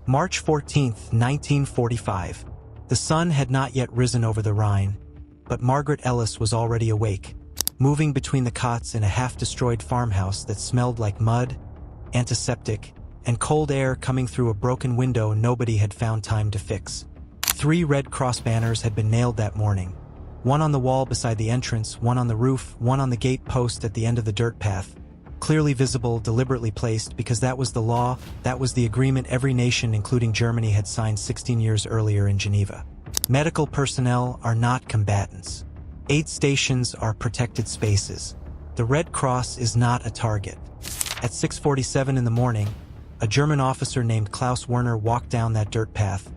March 14, 1945. The sun had not yet risen over the Rhine, but Margaret Ellis was already awake, moving between the cots in a half-destroyed farmhouse that smelled like mud, antiseptic, and cold air coming through a broken window nobody had found time to fix. 3 Red Cross banners had been nailed that morning. One on the wall beside the entrance, one on the roof, one on the gate post at the end of the dirt path. Clearly visible, deliberately placed, because that was the law, that was the agreement every nation, including Germany, had signed 16 years earlier in Geneva. Medical personnel are not combatants. Aid stations are protected spaces. The Red Cross is not a target. At 6:47 in the morning, a German officer named Klaus Werner walked down that dirt path,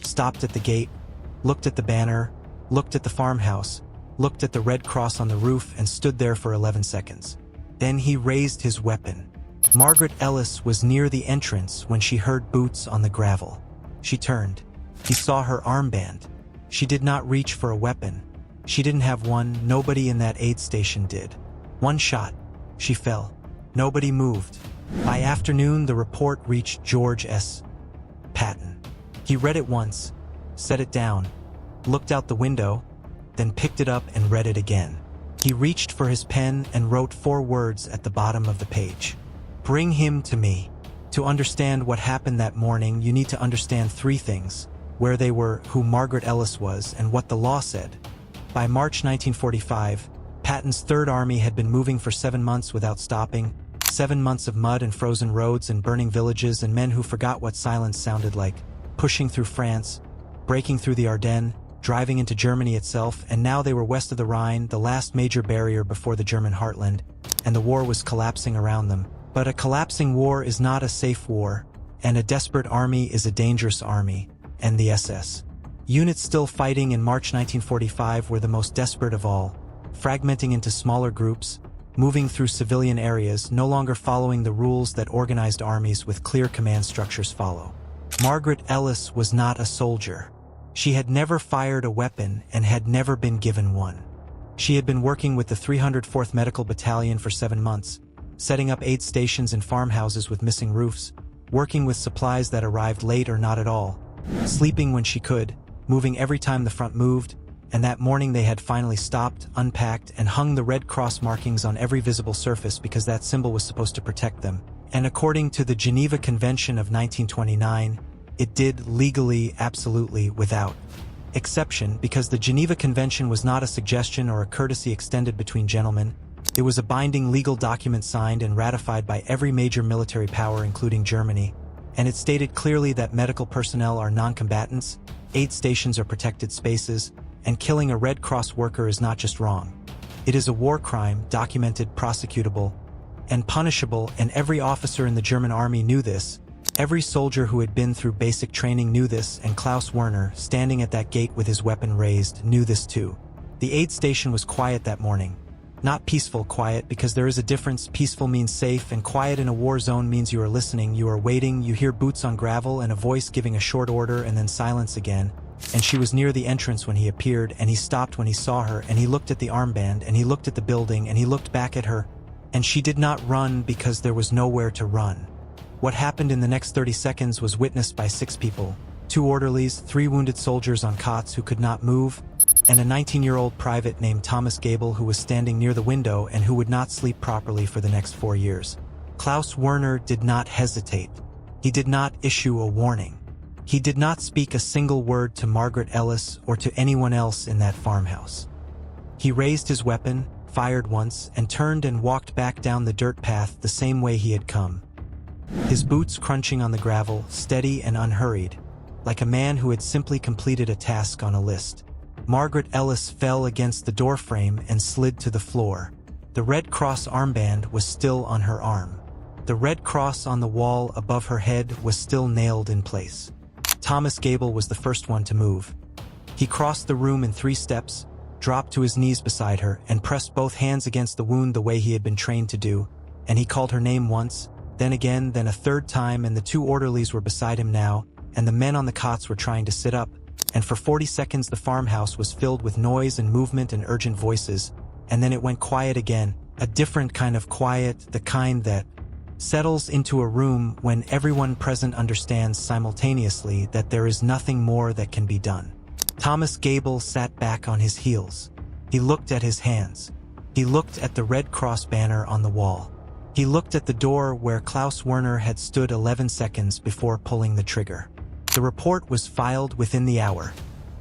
stopped at the gate, looked at the banner, looked at the farmhouse, looked at the Red Cross on the roof, and stood there for 11 seconds. Then he raised his weapon. Margaret Ellis was near the entrance when she heard boots on the gravel. She turned. He saw her armband. She did not reach for a weapon. She didn't have one. Nobody in that aid station did. One shot. She fell. Nobody moved. By afternoon, the report reached George S. Patton. He read it once, set it down, looked out the window, then picked it up and read it again. He reached for his pen and wrote 4 words at the bottom of the page. Bring him to me. To understand what happened that morning, you need to understand 3 things: where they were, who Margaret Ellis was, and what the law said. By March 1945, Patton's Third Army had been moving for 7 months without stopping, 7 months of mud and frozen roads and burning villages and men who forgot what silence sounded like, pushing through France, breaking through the Ardennes, driving into Germany itself, and now they were west of the Rhine, the last major barrier before the German heartland, and the war was collapsing around them. But a collapsing war is not a safe war, and a desperate army is a dangerous army, and the SS. Units still fighting in March 1945 were the most desperate of all, fragmenting into smaller groups, moving through civilian areas, no longer following the rules that organized armies with clear command structures follow. Margaret Ellis was not a soldier. She had never fired a weapon and had never been given one. She had been working with the 304th Medical Battalion for 7 months, setting up aid stations in farmhouses with missing roofs, working with supplies that arrived late or not at all, sleeping when she could, moving every time the front moved, and that morning they had finally stopped, unpacked, and hung the Red Cross markings on every visible surface because that symbol was supposed to protect them. And according to the Geneva Convention of 1929, it did legally, absolutely, without exception, because the Geneva Convention was not a suggestion or a courtesy extended between gentlemen. It was a binding legal document signed and ratified by every major military power, including Germany, and it stated clearly that medical personnel are non-combatants, aid stations are protected spaces, and killing a Red Cross worker is not just wrong. It is a war crime, documented, prosecutable, and punishable, and every officer in the German army knew this. Every soldier who had been through basic training knew this, and Klaus Werner, standing at that gate with his weapon raised, knew this too. The aid station was quiet that morning. Not peaceful quiet, because there is a difference. Peaceful means safe, and quiet in a war zone means you are listening, you are waiting, you hear boots on gravel and a voice giving a short order and then silence again. And she was near the entrance when he appeared, and he stopped when he saw her, and he looked at the armband, and he looked at the building, and he looked back at her, and she did not run because there was nowhere to run. What happened in the next 30 seconds was witnessed by 6 people, 2 orderlies, 3 wounded soldiers on cots who could not move, and a 19-year-old private named Thomas Gable who was standing near the window and who would not sleep properly for the next 4 years. Klaus Werner did not hesitate. He did not issue a warning. He did not speak a single word to Margaret Ellis or to anyone else in that farmhouse. He raised his weapon, fired once, and turned and walked back down the dirt path the same way he had come. His boots crunching on the gravel, steady and unhurried, like a man who had simply completed a task on a list. Margaret Ellis fell against the doorframe and slid to the floor. The Red Cross armband was still on her arm. The Red Cross on the wall above her head was still nailed in place. Thomas Gable was the first one to move. He crossed the room in 3 steps, dropped to his knees beside her, and pressed both hands against the wound the way he had been trained to do, and he called her name once, then again, then a 3rd time, and the 2 orderlies were beside him now, and the men on the cots were trying to sit up, and for 40 seconds the farmhouse was filled with noise and movement and urgent voices, and then it went quiet again, a different kind of quiet, the kind that settles into a room when everyone present understands simultaneously that there is nothing more that can be done. Thomas Gable sat back on his heels. He looked at his hands. He looked at the Red Cross banner on the wall. He looked at the door where Klaus Werner had stood 11 seconds before pulling the trigger. The report was filed within the hour.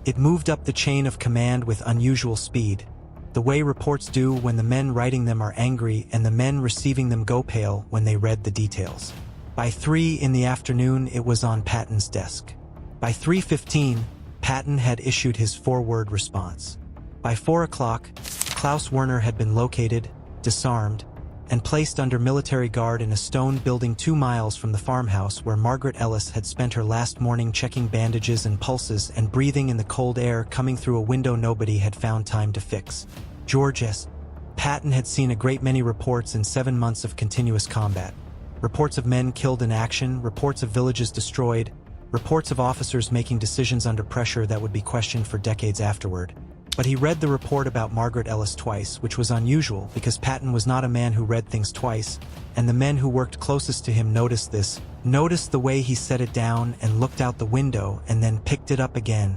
It moved up the chain of command with unusual speed, the way reports do when the men writing them are angry and the men receiving them go pale when they read the details. By 3 in the afternoon, it was on Patton's desk. By 3:15, Patton had issued his forward response. By 4 o'clock, Klaus Werner had been located, disarmed, and placed under military guard in a stone building 2 miles from the farmhouse where Margaret Ellis had spent her last morning checking bandages and pulses and breathing in the cold air coming through a window nobody had found time to fix. George S. Patton had seen a great many reports in 7 months of continuous combat. Reports of men killed in action, reports of villages destroyed, reports of officers making decisions under pressure that would be questioned for decades afterward. But he read the report about Margaret Ellis twice, which was unusual because Patton was not a man who read things twice, and the men who worked closest to him noticed this, noticed the way he set it down and looked out the window and then picked it up again.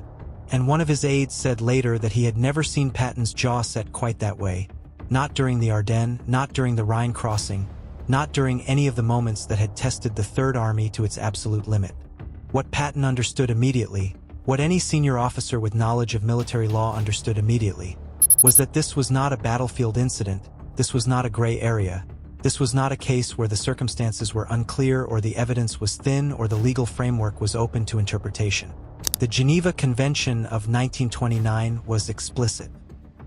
And one of his aides said later that he had never seen Patton's jaw set quite that way, not during the Ardennes, not during the Rhine crossing, not during any of the moments that had tested the Third Army to its absolute limit. What Patton understood immediately, what any senior officer with knowledge of military law understood immediately, was that this was not a battlefield incident, this was not a gray area, this was not a case where the circumstances were unclear or the evidence was thin or the legal framework was open to interpretation. The Geneva Convention of 1929 was explicit.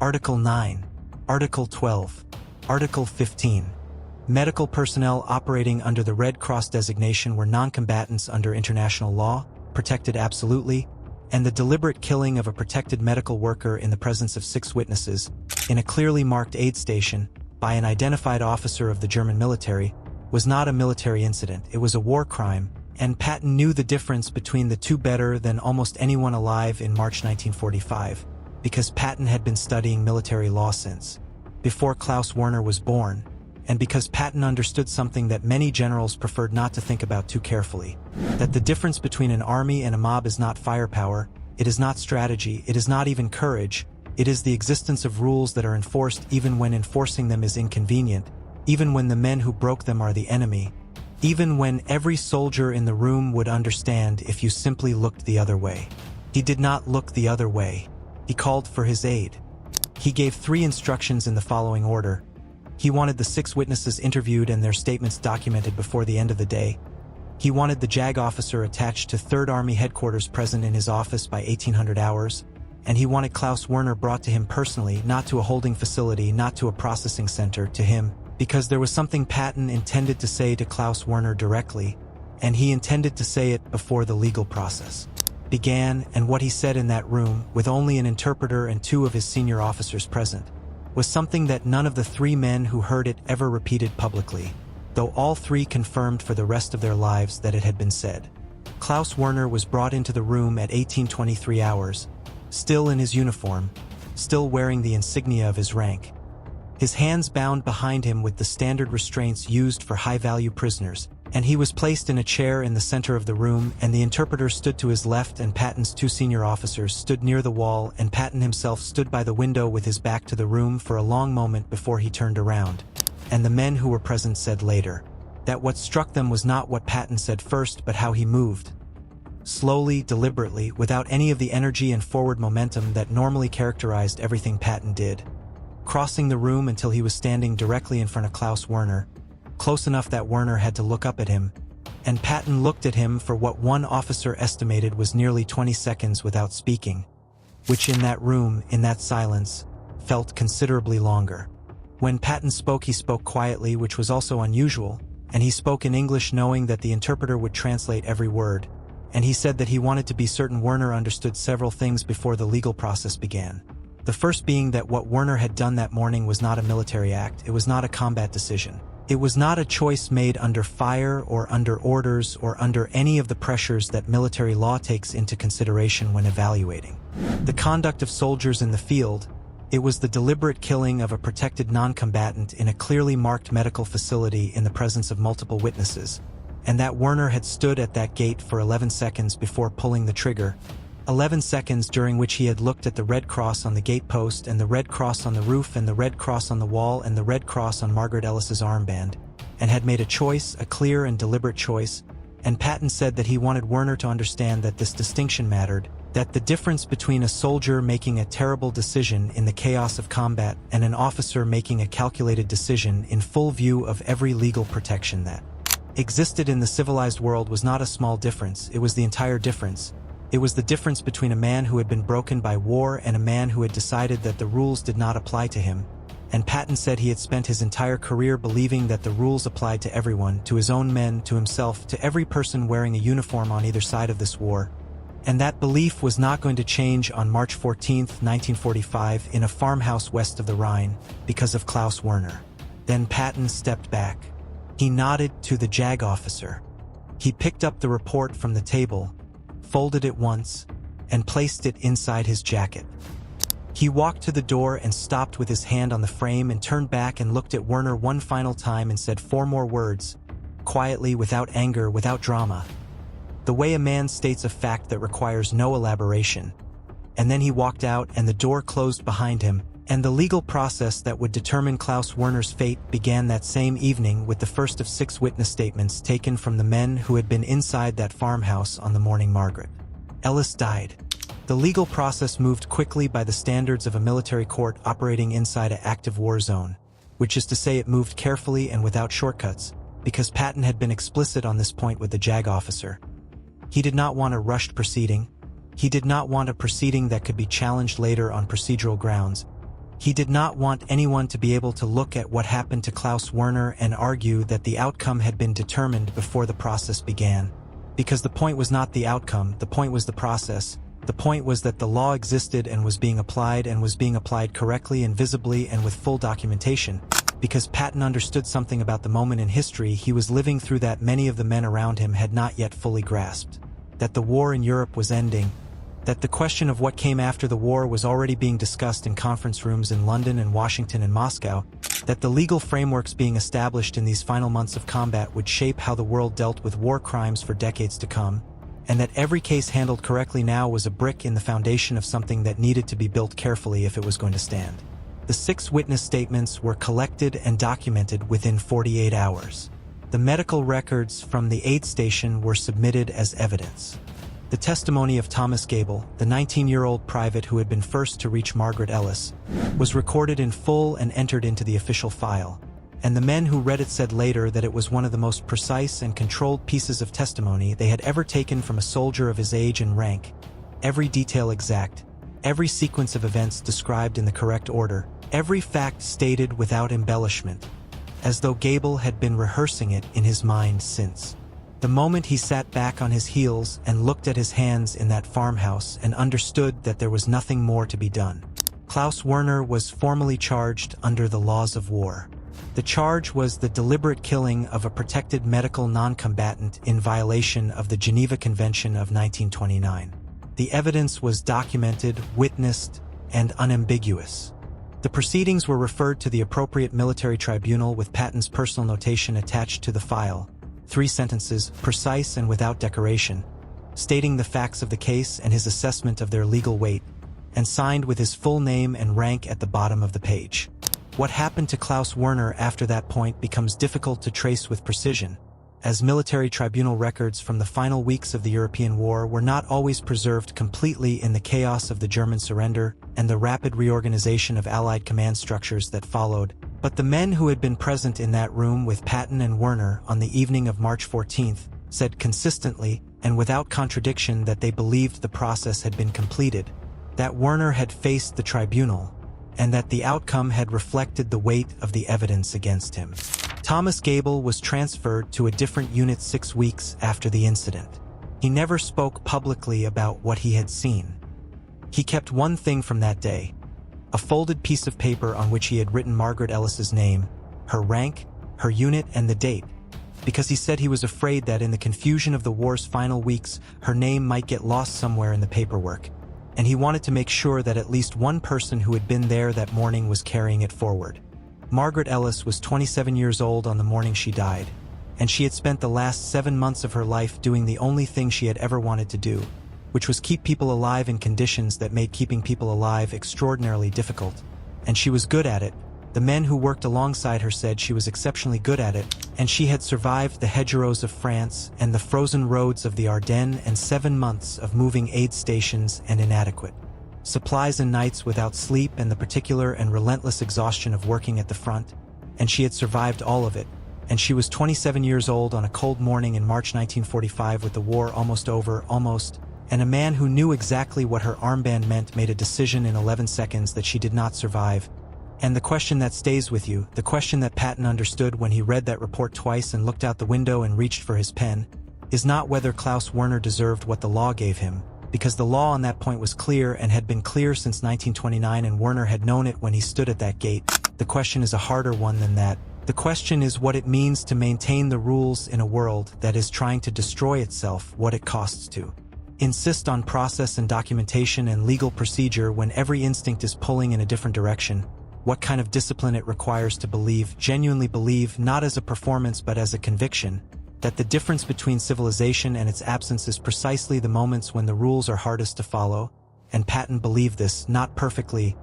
Article 9, Article 12, Article 15. Medical personnel operating under the Red Cross designation were non-combatants under international law, protected absolutely, and the deliberate killing of a protected medical worker in the presence of 6 witnesses, in a clearly marked aid station, by an identified officer of the German military, was not a military incident, it was a war crime, and Patton knew the difference between the two better than almost anyone alive in March 1945, because Patton had been studying military law since before Klaus Werner was born, and because Patton understood something that many generals preferred not to think about too carefully, that the difference between an army and a mob is not firepower, it is not strategy, it is not even courage, it is the existence of rules that are enforced even when enforcing them is inconvenient, even when the men who broke them are the enemy, even when every soldier in the room would understand if you simply looked the other way. He did not look the other way. He called for his aid. He gave 3 instructions in the following order. He wanted the 6 witnesses interviewed and their statements documented before the end of the day. He wanted the JAG officer attached to 3rd Army headquarters present in his office by 1800 hours, and he wanted Klaus Werner brought to him personally, not to a holding facility, not to a processing center, to him, because there was something Patton intended to say to Klaus Werner directly, and he intended to say it before the legal process began, and what he said in that room, with only an interpreter and 2 of his senior officers present, was something that none of the 3 men who heard it ever repeated publicly, though all 3 confirmed for the rest of their lives that it had been said. Klaus Werner was brought into the room at 1823 hours, still in his uniform, still wearing the insignia of his rank. His hands bound behind him with the standard restraints used for high-value prisoners, and he was placed in a chair in the center of the room, and the interpreter stood to his left and Patton's 2 senior officers stood near the wall, and Patton himself stood by the window with his back to the room for a long moment before he turned around. And the men who were present said later that what struck them was not what Patton said first but how he moved. Slowly, deliberately, without any of the energy and forward momentum that normally characterized everything Patton did. Crossing the room until he was standing directly in front of Klaus Werner, close enough that Werner had to look up at him, and Patton looked at him for what one officer estimated was nearly 20 seconds without speaking, which in that room, in that silence, felt considerably longer. When Patton spoke, he spoke quietly, which was also unusual, and he spoke in English knowing that the interpreter would translate every word, and he said that he wanted to be certain Werner understood several things before the legal process began. The first being that what Werner had done that morning was not a military act, it was not a combat decision. It was not a choice made under fire or under orders or under any of the pressures that military law takes into consideration when evaluating the conduct of soldiers in the field, It was the deliberate killing of a protected non-combatant in a clearly marked medical facility in the presence of multiple witnesses, and that Werner had stood at that gate for 11 seconds before pulling the trigger. 11 seconds during which he had looked at the red cross on the gate post and the red cross on the roof and the red cross on the wall and the red cross on Margaret Ellis's armband, and had made a choice, a clear and deliberate choice, and Patton said that he wanted Werner to understand that this distinction mattered, that the difference between a soldier making a terrible decision in the chaos of combat and an officer making a calculated decision in full view of every legal protection that existed in the civilized world was not a small difference, it was the entire difference. It was the difference between a man who had been broken by war and a man who had decided that the rules did not apply to him. And Patton said he had spent his entire career believing that the rules applied to everyone, to his own men, to himself, to every person wearing a uniform on either side of this war. And that belief was not going to change on March 14, 1945, in a farmhouse west of the Rhine, because of Klaus Werner. Then Patton stepped back. He nodded to the JAG officer. He picked up the report from the table, folded it once, and placed it inside his jacket. He walked to the door and stopped with his hand on the frame and turned back and looked at Werner one final time and said 4 more words, quietly, without anger, without drama. The way a man states a fact that requires no elaboration. And then he walked out and the door closed behind him, and the legal process that would determine Klaus Werner's fate began that same evening with the first of 6 witness statements taken from the men who had been inside that farmhouse on the morning Margaret Ellis died. The legal process moved quickly by the standards of a military court operating inside an active war zone, which is to say it moved carefully and without shortcuts, because Patton had been explicit on this point with the JAG officer. He did not want a rushed proceeding. He did not want a proceeding that could be challenged later on procedural grounds. He did not want anyone to be able to look at what happened to Klaus Werner and argue that the outcome had been determined before the process began. Because the point was not the outcome, the point was the process. The point was that the law existed and was being applied correctly and visibly and with full documentation. Because Patton understood something about the moment in history he was living through that many of the men around him had not yet fully grasped. That the war in Europe was ending. That the question of what came after the war was already being discussed in conference rooms in London and Washington and Moscow. That the legal frameworks being established in these final months of combat would shape how the world dealt with war crimes for decades to come. And that every case handled correctly now was a brick in the foundation of something that needed to be built carefully if it was going to stand. The 6 witness statements were collected and documented within 48 hours. The medical records from the aid station were submitted as evidence. The testimony of Thomas Gable, the 19-year-old private who had been first to reach Margaret Ellis, was recorded in full and entered into the official file. And the men who read it said later that it was one of the most precise and controlled pieces of testimony they had ever taken from a soldier of his age and rank. Every detail exact, every sequence of events described in the correct order, every fact stated without embellishment, as though Gable had been rehearsing it in his mind since the moment he sat back on his heels and looked at his hands in that farmhouse and understood that there was nothing more to be done. Klaus Werner was formally charged under the laws of war. The charge was the deliberate killing of a protected medical non-combatant in violation of the Geneva Convention of 1929. The evidence was documented, witnessed, and unambiguous. The proceedings were referred to the appropriate military tribunal with Patton's personal notation attached to the file. 3 sentences, precise and without decoration, stating the facts of the case and his assessment of their legal weight, and signed with his full name and rank at the bottom of the page. What happened to Klaus Werner after that point becomes difficult to trace with precision, as military tribunal records from the final weeks of the European War were not always preserved completely in the chaos of the German surrender and the rapid reorganization of Allied command structures that followed. But the men who had been present in that room with Patton and Werner on the evening of March 14th said consistently and without contradiction that they believed the process had been completed, that Werner had faced the tribunal, and that the outcome had reflected the weight of the evidence against him. Thomas Gable was transferred to a different unit 6 weeks after the incident. He never spoke publicly about what he had seen. He kept one thing from that day: a folded piece of paper on which he had written Margaret Ellis's name, her rank, her unit, and the date, because he said he was afraid that in the confusion of the war's final weeks, her name might get lost somewhere in the paperwork. and he wanted to make sure that at least one person who had been there that morning was carrying it forward. Margaret Ellis was 27 years old on the morning she died, and she had spent the last 7 months of her life doing the only thing she had ever wanted to do, which was keep people alive in conditions that made keeping people alive extraordinarily difficult. And she was good at it. The men who worked alongside her said she was exceptionally good at it, and she had survived the hedgerows of France and the frozen roads of the Ardennes and 7 months of moving aid stations and inadequate supplies and nights without sleep and the particular and relentless exhaustion of working at the front, and she had survived all of it. And she was 27 years old on a cold morning in March 1945 with the war almost over, and a man who knew exactly what her armband meant made a decision in 11 seconds that she did not survive. And the question that stays with you, the question that Patton understood when he read that report twice and looked out the window and reached for his pen, is not whether Klaus Werner deserved what the law gave him, because the law on that point was clear and had been clear since 1929 and Werner had known it when he stood at that gate. The question is a harder one than that. The question is what it means to maintain the rules in a world that is trying to destroy itself, what it costs to insist on process and documentation and legal procedure when every instinct is pulling in a different direction, what kind of discipline it requires to believe, genuinely believe, not as a performance but as a conviction, that the difference between civilization and its absence is precisely the moments when the rules are hardest to follow, and Patton believed this, not perfectly,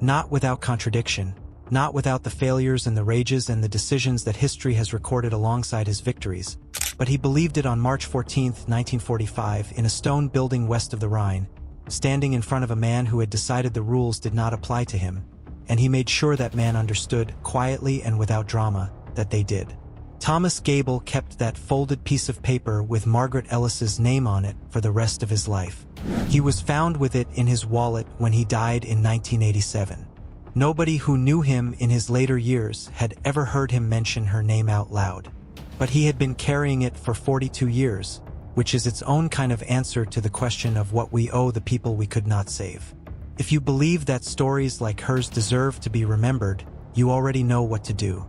not without contradiction, not without the failures and the rages and the decisions that history has recorded alongside his victories, but he believed it on March 14, 1945, in a stone building west of the Rhine, standing in front of a man who had decided the rules did not apply to him, and he made sure that man understood, quietly and without drama, that they did. Thomas Gable kept that folded piece of paper with Margaret Ellis's name on it for the rest of his life. He was found with it in his wallet when he died in 1987. Nobody who knew him in his later years had ever heard him mention her name out loud. But he had been carrying it for 42 years, which is its own kind of answer to the question of what we owe the people we could not save. If you believe that stories like hers deserve to be remembered, you already know what to do.